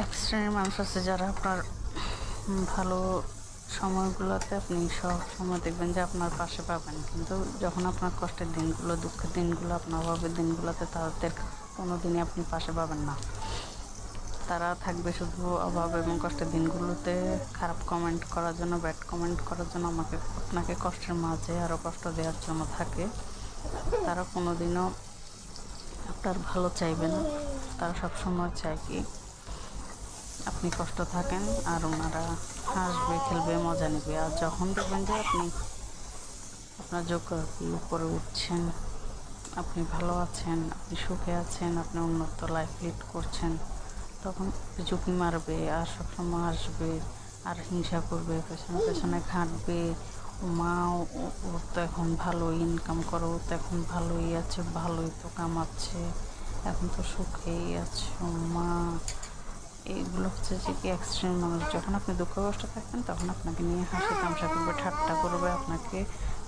এক শ্রেণীর মানুষ আছে যারা আপনার ভালো সময়গুলোতে আপনি সব সময় দেখবেন যে আপনার পাশে পাবেন, কিন্তু যখন আপনার কষ্টের দিনগুলো, দুঃখের দিনগুলো, আপনার অভাবের দিনগুলোতে তাদের কোনো দিনই আপনি পাশে পাবেন না। তারা থাকবে শুধু অভাব এবং কষ্টের দিনগুলোতে খারাপ কমেন্ট করার জন্য, ব্যাড কমেন্ট করার জন্য, আপনাকে কষ্টের মাঝে আরও কষ্ট দেওয়ার জন্য থাকে। তারা কোনো দিনও আপনার ভালো চাইবে না। তারা সবসময় চায় কি আপনি কষ্ট থাকেন, আর ওনারা হাসবে, খেলবে, মজা নেবে। আর যখন দেখবেন যে আপনি আপনার যোগ্যতার উপরে উঠছেন, আপনি ভালো আছেন, আপনি সুখে আছেন, আপনি উন্নত লাইফ লিড করছেন, তখন ঝুঁকি মারবে আর সবসময় আসবে আর হিংসা করবে, পেছনে পেছনে ঘাঁটবে। মা, ওর তো এখন ভালো ইনকাম করো, ও তো এখন ভালোই আছে, ভালোই তো কামাচ্ছে, এখন তো সুখেই আছে মা। এইগুলো হচ্ছে যে কি এক্সট্রিম মানুষ। যখন আপনি দুঃখ কষ্ট থাকবেন তখন আপনাকে নিয়ে হাসি তামাশা করবে, ঠাট্টা করবে, আপনাকে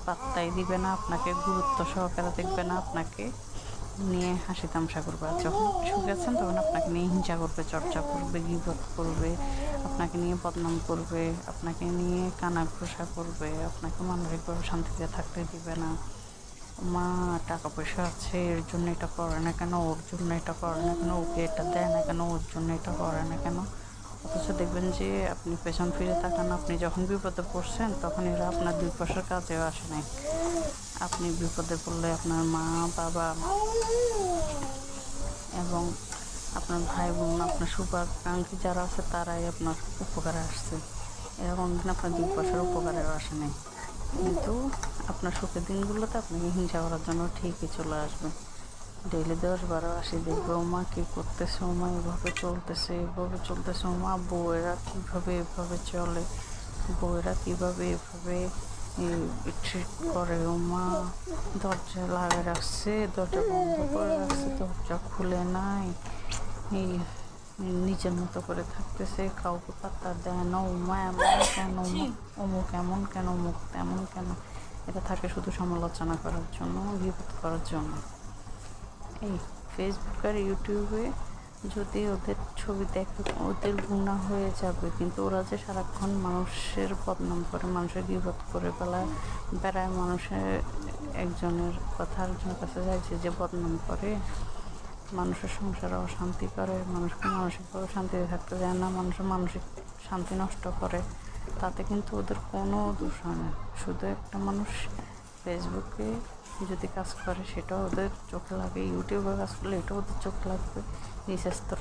পাত্তাই দিবে না, আপনাকে গুরুত্ব সহকারে দেখবে না, আপনাকে নিয়ে হাসি তামাশা করবে। আর যখন সুখে আছেন তখন আপনাকে নিয়ে হিংসা করবে, চর্চা করবে, গিবত করবে, আপনাকে নিয়ে বদনাম করবে, আপনাকে নিয়ে কানাঘুষা করবে, আপনাকে মানসিকভাবে শান্তিতে থাকতে দিবে না। মা টাকা পয়সা আছে, এর জন্য এটা করে না কেন, ওর জন্য এটা করে না কেন, ওকে এটা দেয় না কেন, ওর জন্য এটা করে না কেন। অথচ দেখবেন যে আপনি পেছন ফিরে তাকান, আপনি যখন বিপদে পড়ছেন তখন এরা আপনার 2 পয়সার কাজেও আসে নাই। আপনি বিপদে পড়লে আপনার মা, বাবা এবং আপনার ভাই বোন, আপনার শুভাকাঙ্ক্ষী যারা আছে তারাই আপনার উপকারে আসছে। এরা কোনোদিন আপনার 2 পয়সার উপকারেও আসে নাই। কিন্তু আপনার সুখের দিনগুলোতে আপনাকে হিংসা করার জন্য ঠিকই চলে আসবে। ডেইলি 10-12 দেখবে ও মা কী করতেছে, ও মা এভাবে চলতেছে, এভাবে চলতেছে, ও মা বউয়েরা কীভাবে এভাবে চলে, বউয়েরা কীভাবে এভাবে ট্রিট করে, ও মা দরজা লাগিয়ে রাখছে, দরজা বন্ধ করে রাখছে, দরজা খুলে নাই, এই নিজের মতো করে থাকতেছে, কাউকে পাত্তা দেয় না, ও মা এমন কেন, অমুক এমন কেন, অমুক তেমন কেন। এটা থাকে শুধু সমালোচনা করার জন্য, বিপদ করার জন্য। এই ফেসবুক আর ইউটিউবে যদি ওদের ছবি দেখে ওদের গুণা হয়ে যাবে, কিন্তু ওরা যে সারাক্ষণ মানুষের বদনাম করে, মানুষের গিবত করে বেড়ায়, মানুষের একজনের কথা আরেকজনের কাছে যাইছে যে বদনাম করে, মানুষের সংসারে অশান্তি করে, মানুষকে মানসিকভাবে শান্তিতে থাকতে দেয় না, মানুষের মানসিক শান্তি নষ্ট করে, তাতে কিন্তু ওদের কোনো দোষ হয় না। শুধু একটা মানুষ ফেসবুকে যদি কাজ করে সেটাও ওদের চোখে লাগে, ইউটিউবে কাজ করলে এটাও ওদের চোখে লাগবে, নিচের স্তর